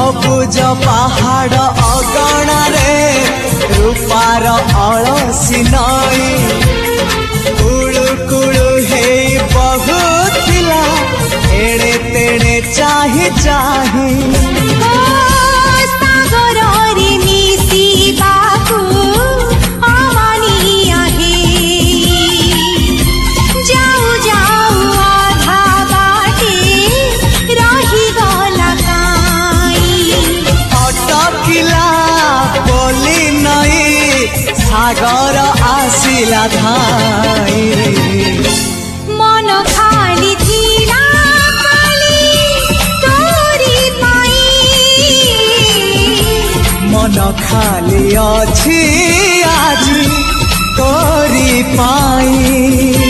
सबुज पहाड़ अगणा रे रूपार अलसी नई कुड़ु कुड़ु हे बहुथिला एड़े तेड़े चाही चाही सागर आसिला धाई मन खाली थिला खाली तोरी पाई मन खाली अछि आज तोरी पाई।